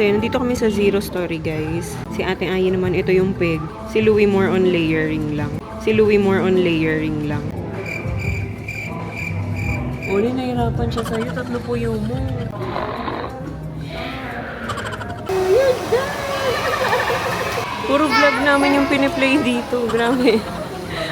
So yun, nandito kami sa Zero Story guys. Si Ate Ayi naman, ito yung peg. Si Louie more on layering lang. Si Louie more on layering lang. Uli, nahirapan siya sa'yo. 3 po yung mo. You're done! Puro vlog namin yung piniplay dito. Grabe.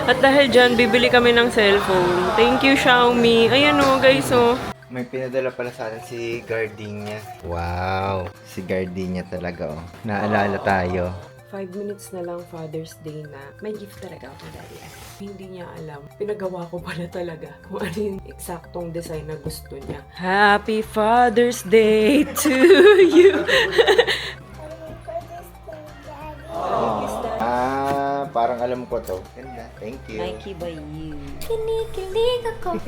At dahil dyan, bibili kami ng cellphone. Thank you, Xiaomi. Ayan o, guys o. May pinadala pala sa atin si Gardenia. Wow! Si Gardenia talaga, oh. Naalala tayo. 5 minutes na lang Father's Day na may gift talaga ako dahil hindi niya alam. Pinagawa ko pala talaga kung ano yung eksaktong design na gusto niya. Happy Father's Day to you! Parang alam ko to. Ganda. Thank you. Nike by you. Kinikilig ako.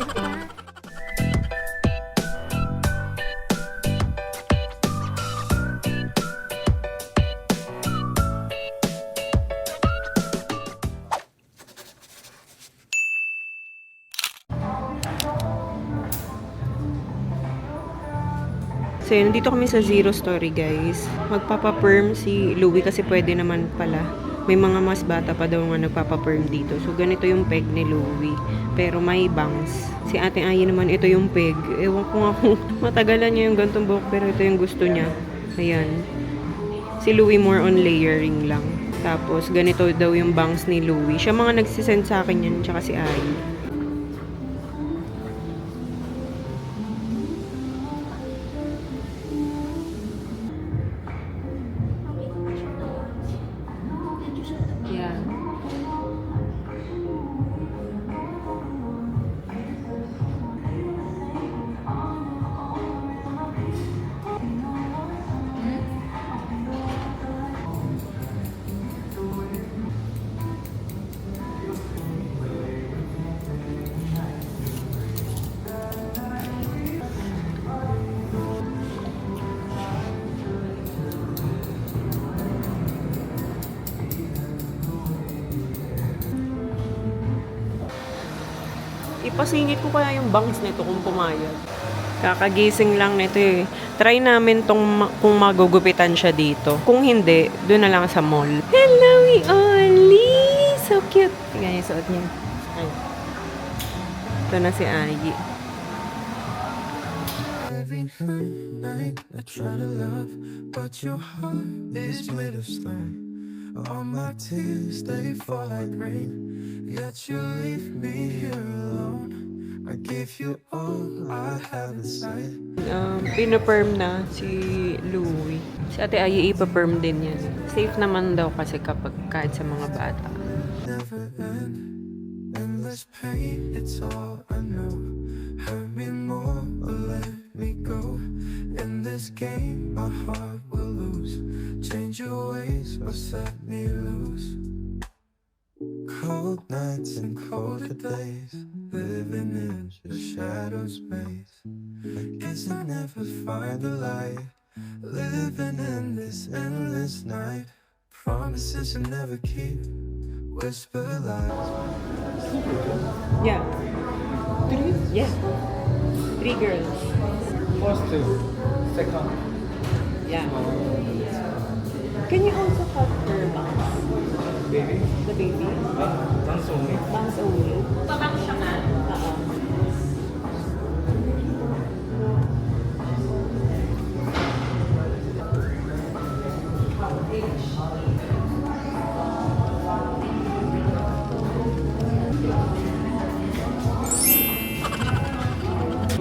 So yun, nandito kami sa Zero Story guys. Magpapaperm si Louie kasi pwede naman pala. May mga mas bata pa daw nga nagpapaperm dito. So ganito yung peg ni Louie. Pero may bangs. Si Ate Ayi naman, ito yung peg. Ewan ko nga kung matagalan niya yung gantong buhok pero ito yung gusto niya. Ayan. Si Louie more on layering lang. Tapos ganito daw yung bangs ni Louie. Siya mga nagsisend sa akin yan, tsaka si Ayi. Yeah. Ipasingit ko kaya yung bangs nito kung pumayag. Kakagising lang nito eh. Try namin kung magugupitan siya dito. Kung hindi, doon na lang sa mall. Hello, Oli! So cute! Tingnan yung suot niya. Ay. Ito na si Ayi. Every night I try to love, but your heart is made of stone. All my tears, they fall like rain. Yet you leave me here alone. I give you all I have inside. Pinaperm na si Louie. Si Ate Ayi ipaperm din yan. Safe naman daw kasi kapag kahit sa mga bata. Never end, endless pain, it's all I know. Hurt me more or let me go. In this game, my heart will lose. Change your ways or set me loose. Cold nights and colder days, living in your shadow space. I guess I never find the light, living in this endless night. Promises you never keep, whisper lies. Yeah. 3? Yeah. 3 girls. First two, second. Yeah. Can you also cut her bangs? Baby. The baby? Dance only. Bangs only? Pabang siya nga? Oo.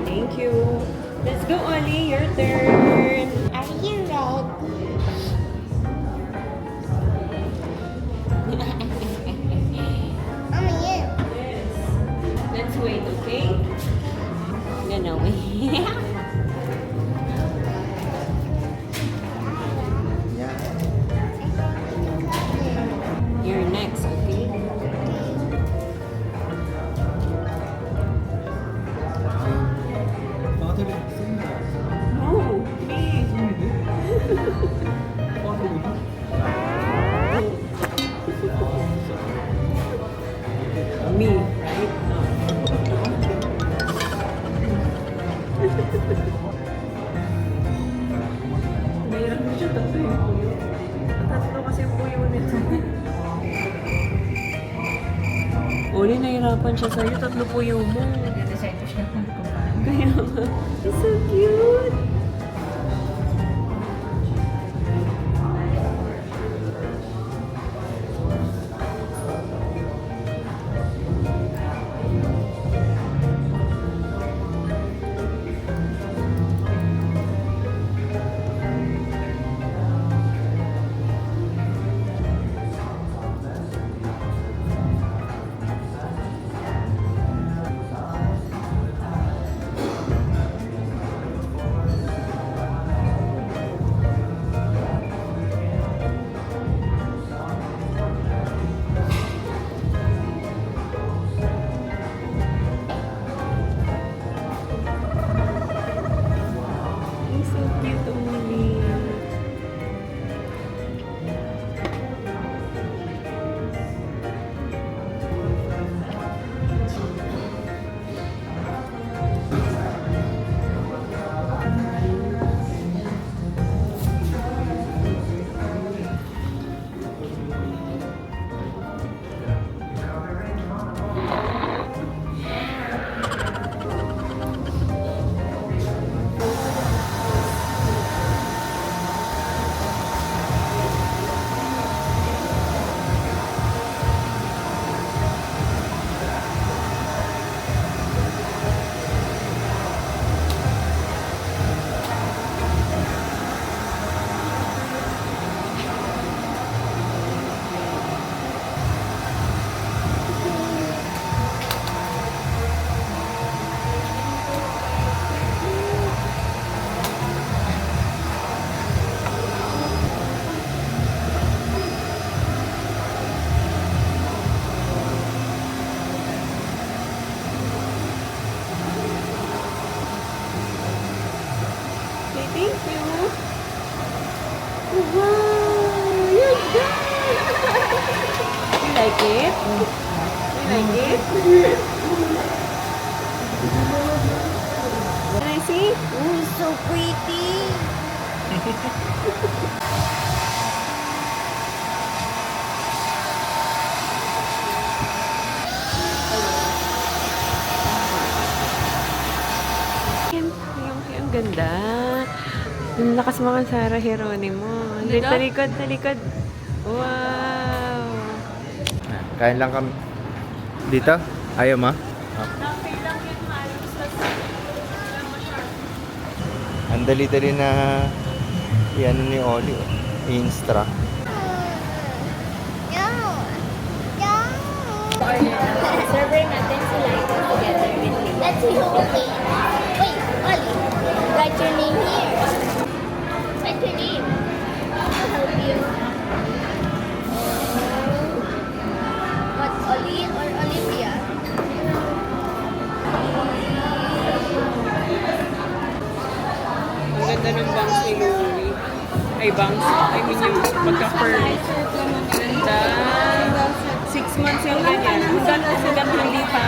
Thank you. Let's go, Oli. Your turn. Are you ready? Mama, you. nahihirapan siya sa'yo. Tatlo po yung mo. Kaya nga. It's so cute. It's so cute, Oli. Say thank you. Wow! You're done! You like it? You like it? Can I see? Ooh, so pretty. Ang ganda. Ang lakas mo kang Sarah Geronimo. Talikod, talikod. Wow! Kain lang kami. Dito? Ayaw mo? Ang dali-dali na yan ni Oli. I-instruct. Server natin si Liza together with you. Let's see who will pay. Wait, Oli, write your name here. Write your name. I'll help you. What, Oli or Olivia? Ang ganda ng bangs ni Louie. Ay, bangs. I mean yung pagka-fur. Ganda. 6 months yung ganyan. Hanggang hindi pa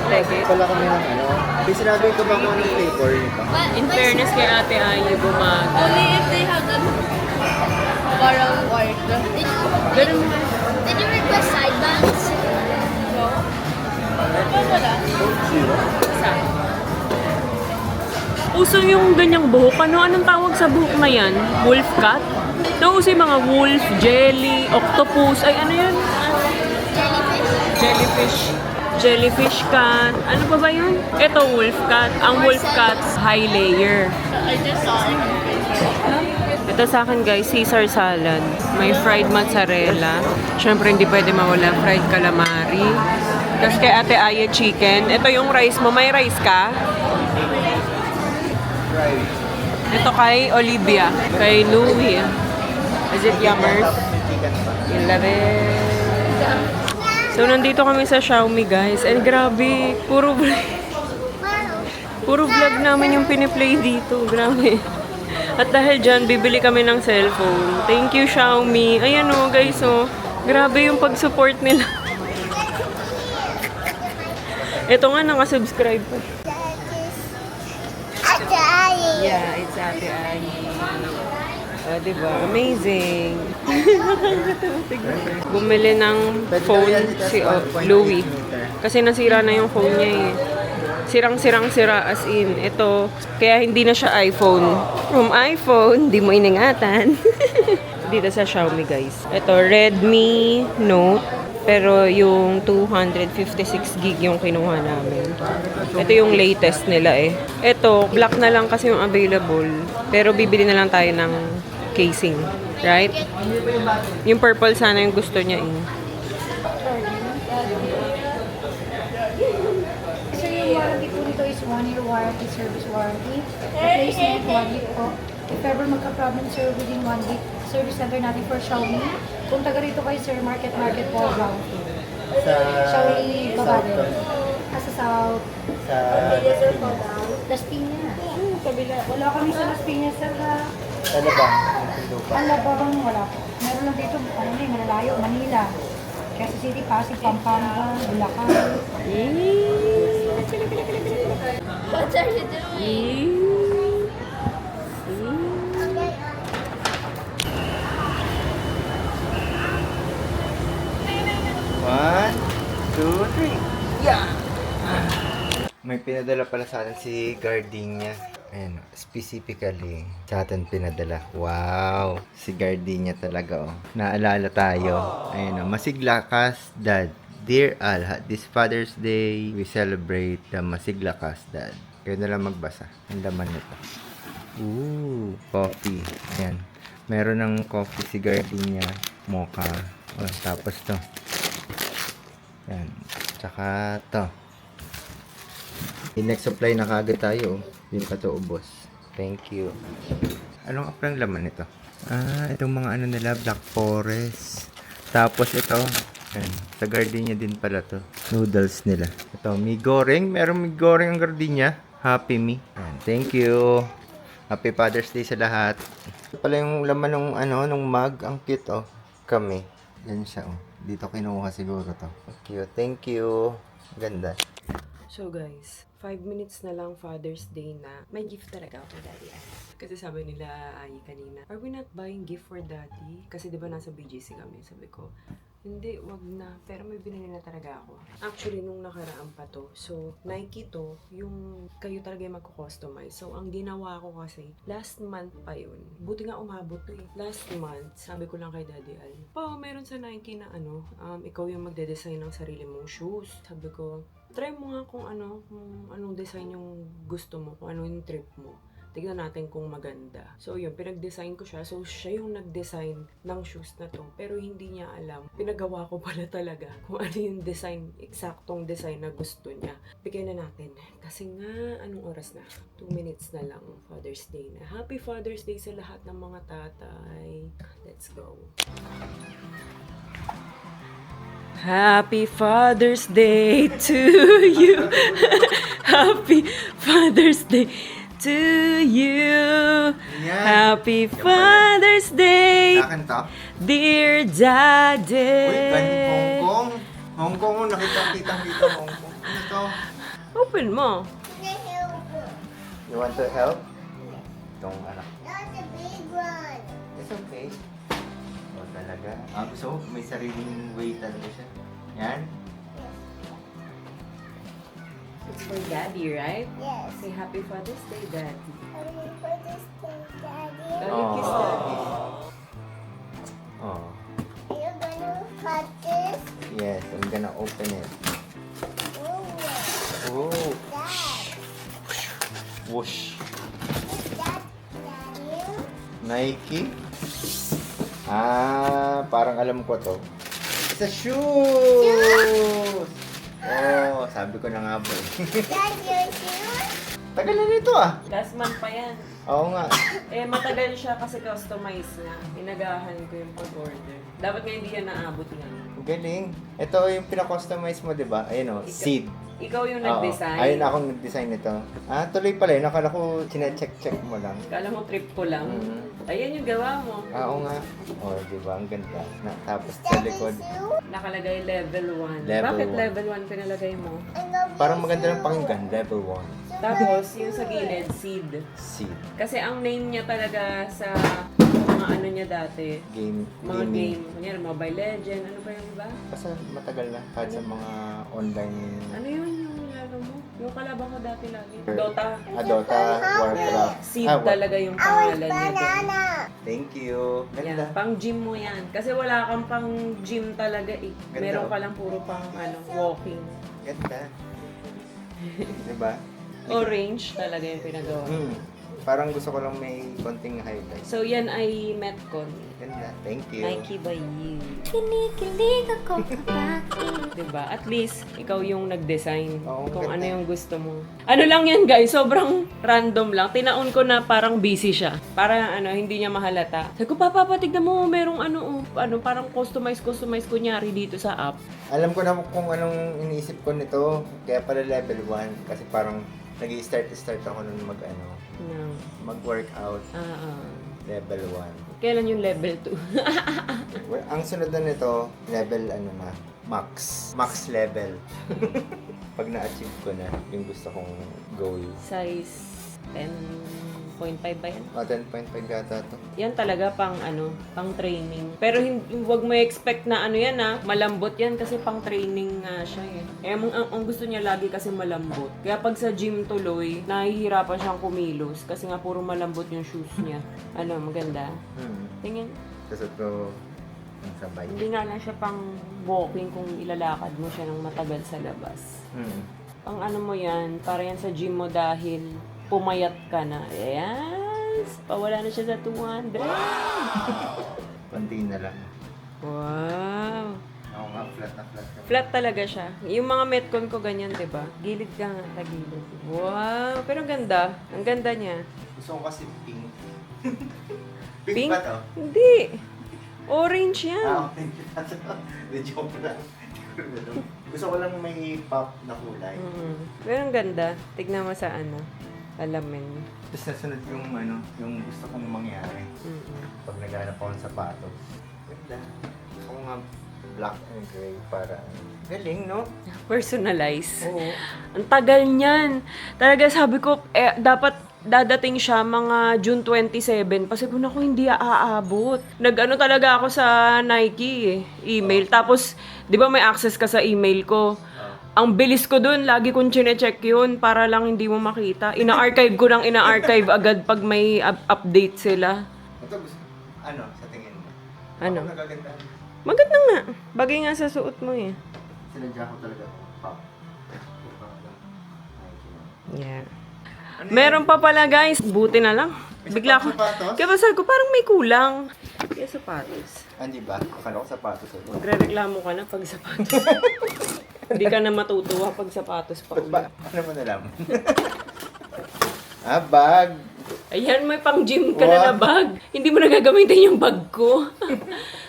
like it. Pala kami ng ano. May sinabi ko ba kung anong flavor nito? In fairness kay Ate Ayi, bumaga. Only if they have the coral work. Ganun mo. Did you request side bands? No. Wala. Isa. Uso yung ganyang buhok. Anong tawag sa buhok na yan? Wolf cut? Nauso yung mga wolf, jelly, octopus. Ay, ano yun? Jellyfish. Jellyfish cut. Ano pa ba yun? Ito, wolf cut. Ang wolf cut, high layer. I just saw it. Ito sa akin guys, Caesar salad. May fried mozzarella. Siyempre hindi pwede mawala fried calamari. Tapos kay Ate Aya chicken. Ito yung rice mo. May rice ka? Rice. Ito kay Olivia. Kay Louie. Is it yummers? May chicken pa. 11. So nandito kami sa Xiaomi guys. And grabe, puro vlog namin yung piniplay dito. Grabe. At dahil dyan, bibili kami ng cellphone. Thank you, Xiaomi. Ayan o, guys, o. Grabe yung pag-support nila. Ito nga, nakasubscribe pa. Ate Ayi. Yeah, it's Ate Ayi. Ah, diba? Amazing. Bumili ng phone si Louie. Kasi nasira na yung phone niya eh. Sirang-sira as in. Ito, kaya hindi na siya iPhone. From iPhone, di mo iningatan. Dito sa Xiaomi guys. Ito, Redmi Note. Pero yung 256 gig yung kinuha namin. Ito yung latest nila eh. Ito, black na lang kasi yung available. Pero bibili na lang tayo ng casing. Right? Yung purple sana yung gusto niya eh. So yung warranty po nito is 1-year warranty, service warranty. Replacement 1 week po. If ever magka-problem sir within 1 week, service center natin for Xiaomi. Kung taga rito kayo sir, market po ground. Sa Xiaomi Babade. Sa South. Sa Las Piñas. Kabila. Wala kami sa Las Piñas sir ha. Talabang. Alabang wala po. Meron lang dito, ano na malalayo, Manila. Quezon City, Pasig, Pampanga, Bulacan. What are you doing? One, two, three. Yeah! May pinadala pala sa atin si Gardenia. Ayan, specifically sa atin pinadala. Wow! Si Gardenia talaga, oh. Naalala tayo. Ayan, oh. Masiglakas Dad. Dear Al, this Father's Day, we celebrate the Masiglakas Dad. Kayo na lang magbasa. Ang laman nito. Ooh, coffee. Ayan. Meron ng coffee si Gardenia. Mocha. Oh, tapos to. Yan. Tsaka to. Next supply na kagad tayo. Hindi pa to ubos. Thank you. Anong aplang laman nito? Ah, itong mga ano nila, Black Forest. Tapos ito. Yan. Sa Gardenia din pala to. Noodles nila. Ito, mi goreng. Meron mi goreng ang Gardenia. Happy me. Yan. Thank you. Happy Father's Day sa lahat. Ito pala yung laman ng ano, ng mug. Ang cute, oh. Kami. Yan siya, oh. Dito kinuha siguro to. Cute. Thank you. Ganda. So guys, 5 minutes na lang Father's Day na may gift talaga ako kay Daddy Al. Kasi sabi nila ay kanina, are we not buying gift for Daddy? Kasi diba nasa BGC kami, sabi ko, hindi, wag na. Pero may binili na talaga ako. Actually, nung nakaraan pa to. So, Nike to, yung kayo talaga yung magko-customize. So, ang ginawa ko kasi, last month pa yun. Buti nga umabot to eh. Last month, sabi ko lang kay Daddy Al, pa, meron sa Nike na ano, ikaw yung magde-design ng sarili mong shoes. Sabi ko, try mo nga kung anong design yung gusto mo, kung ano yung trip mo. Tignan natin kung maganda. So yun, pinag-design ko siya. So siya yung nag-design ng shoes na to. Pero hindi niya alam. Pinagawa ko pala talaga kung ano yung design, eksaktong design na gusto niya. Bigyan na natin. Kasi nga, anong oras na? 2 minutes na lang Father's Day na. Happy Father's Day sa lahat ng mga tatay. Let's go. Happy Father's Day to you. Happy Father's Day to you. Yan. Happy Father's Day, Sa akin to. dear Daddy. Uy, galing Hong Kong. Hong Kong, oh, nakita Hong Kong. Ano to? Open mo. You want to help? Itong anak. That's a big one. It's okay. Oh, talaga. So, may sariling way talaga siya. Yan. It's for Daddy, right? Yes. Say Happy Father's Day, Daddy. Happy Father's Day, Daddy. Daddy, kiss Daddy. Oh. Are you gonna cut this? Yes, I'm gonna open it. Ooh, Oh. that. Whoosh. Is that Daddy? Nike. Ah, parang alam ko to. It's a shoes! Oh, sabi ko na nga ba eh. That's your shoes? Tagal na nito ah. Last month pa yan. Oo nga. Eh, matagal siya kasi customize na. Inagahan ko yung pag-order. Dapat nga hindi yan naabot nga. Galing. Ito yung pina-customize mo, di ba? Ayun o, seed. Ikaw yung Oo. nag-design. Ayun akong nag-design nito. Ah, tuloy pala yun. Akala ko chine-check mo lang. Kala mo trip ko lang. Mhm. Ayan yung gawa mo. Ah, oo nga. Oh, di ba? Ang ganda. Tapos sa likod. Nakalagay level 1. Level Bakit 1? level 1 pinalagay mo? Parang maganda ng pakinggan. Level 1. Tapos, yung sa gilid, seed. Seed. Kasi ang name niya talaga sa mga ano niya dati. Mga gaming. game. Kunyari, Mobile Legend. Ano ba yung iba? Basta matagal na. Kahit sa mga online. Ano yun yung nilaro mo? Yung kalaban ko dati lagi. Dota. Dota, Warcraft. Seed talaga yung pangalan niya doon. Thank you. Yan, Ganda. pang gym mo yan. Kasi wala kang pang gym talaga eh. Ganda, Meron oh. ka lang puro pang walking. Ganda. Diba? Orange talaga yung pinagawa. Parang gusto ko lang may konting highlights. So yan ay Metcon. Ganda. Thank you. Nike by you. Kinikilig ako kapag Diba? At least, ikaw yung nag-design Oo, kung ganda. ano yung gusto mo. Ano lang yan guys, sobrang random lang. Tinaon ko na parang busy siya. Para hindi niya mahalata. Sabi ko, papatignan mo, merong parang customize kunyari dito sa app. Alam ko na kung anong iniisip ko nito. Kaya pala level 1. Kasi parang nag-start ako nun No. mag-workout. Ah. Level Kailan yung level 2? 1. Ang sunod na nito, level max. Max level. Pag na-achieve ko na yung gusto kong goal. Size 10.5 ba yan? 10.5 yata to. Yan talaga pang pang training. Pero wag mo expect na yan malambot yan kasi pang training nga siya eh. Ang gusto niya lagi kasi malambot. Kaya pag sa gym tuloy, nahihirapan siyang kumilos kasi nga puro malambot yung shoes niya. Maganda. Tingin. Kasot ko ang sabay. Hindi nga lang siya pang walking kung ilalakad mo siya ng matagal sa labas. Pang mo yan, para yan sa gym mo dahil pumayat ka na. Yes! Pawala na siya sa 200. Panti na lang. Wow! Ako nga, flat na. Flat talaga siya. Yung mga Metcon ko ganyan, di ba? Gilid ka nga, tagilid. Wow! Pero ganda. Ang ganda niya. Gusto ko kasi pink. Pink? ba to? Hindi. Orange yan. Pink pa to. The joke lang. Gusto ko lang may pop na kulay. Pero ang ganda. Tignan mo sa alamin. Tapos nasunod yung gusto kong mangyari. Pag naghanap ako ng sapatos. Ganda. Gusto ko nga black and gray para galing, no? Personalize. Oo. Ang tagal niyan. Talaga sabi ko, dapat dadating siya mga June 27. Kasi kung ako hindi aabot. Talaga ako sa Nike email. Tapos, di ba may access ka sa email ko? Ang bilis ko dun, lagi kong chine-check yun para lang hindi mo makita. Ina-archive ko lang, agad pag may update sila. Ito gusto, sa tingin mo? Ano? Ako nagaganda. Maganda nga. Bagay nga sa suot mo eh. Sinadya ko talaga. Pop. Yeah. Meron pa pala guys. Buti na lang. Bigla ko. sapatos? Kaya sabi ko parang may kulang. Kaya sapatos. Di ba? Akala ko sapatos. Magre-reklamo ka na pag sapatos. Hindi ka na matutuwa pag sapatos pa ulit. Ano mo nalaman? Bag. Ayan, may pang gym ka na bag. Hindi mo na gagamitin yung bag ko.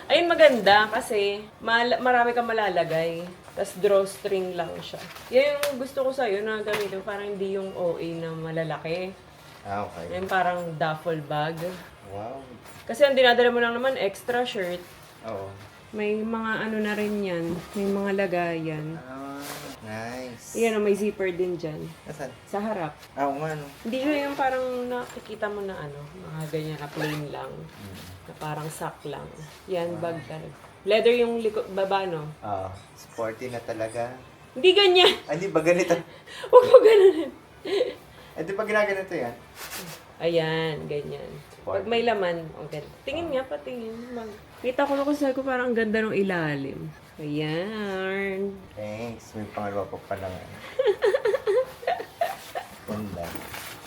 Ayun, maganda kasi marami kang malalagay. Tapos drawstring lang siya. Yan yung gusto ko sa'yo na gamitin. Parang hindi yung OA na malalaki. Okay. Yung parang duffel bag. Wow. Kasi ang dinadala mo lang naman, extra shirt. Oo. May mga na rin yan. May mga lagayan. Nice. Yan, may zipper din dyan. Nasaan? Sa harap. Oo nga, no? Hindi siya yung parang nakikita mo na mga ganyan na plain lang. Na parang sack lang. Yan, bag talaga. Leather yung baba, no? Sporty na talaga. Hindi ganyan. Hindi ba ganito? Huwag mo ganun. Di ba ginaganito yan? Ayan, ganyan. Pag may laman, okay. Tingin nga, patingin. Kita ko na kasi ko parang ang ganda ng ilalim. Ayan. Thanks. May pangalawa pa pala nga. Ganda.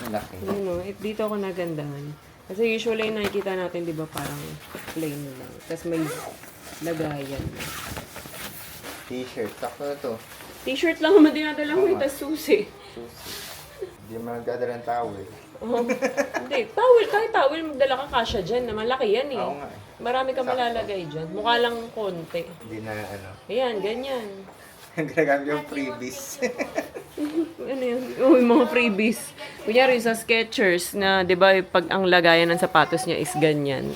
Ang laki. Yun o, dito ako nagandahan. Kasi usually nakikita natin, di ba, parang plain lang. Tapos may lagayan. T-shirt. Sakto na to. T-shirt lang naman dinadala mo, tas susi. Susi. Hindi mo nagdadala ng towel. Oh, hindi. Towel, kahit towel, magdala ka kasya dyan. Malaki yan eh. Oo nga eh. Marami ka malalagay dyan. Mukha lang konti. Hindi na Ayan, ganyan. Ginagamit yung freebies. Ano yun? Oh, yung mga freebies. Kunyari sa Skechers na, di ba, pag ang lagayan ng sapatos niya is ganyan.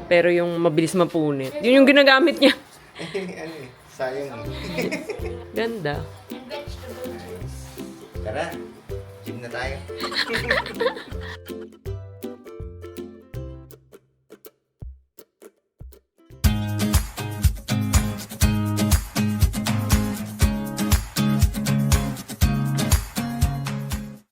Pero yung mabilis mapunit. Yun yung ginagamit niya. Sayang eh. Ganda. Tara, gym na tayo.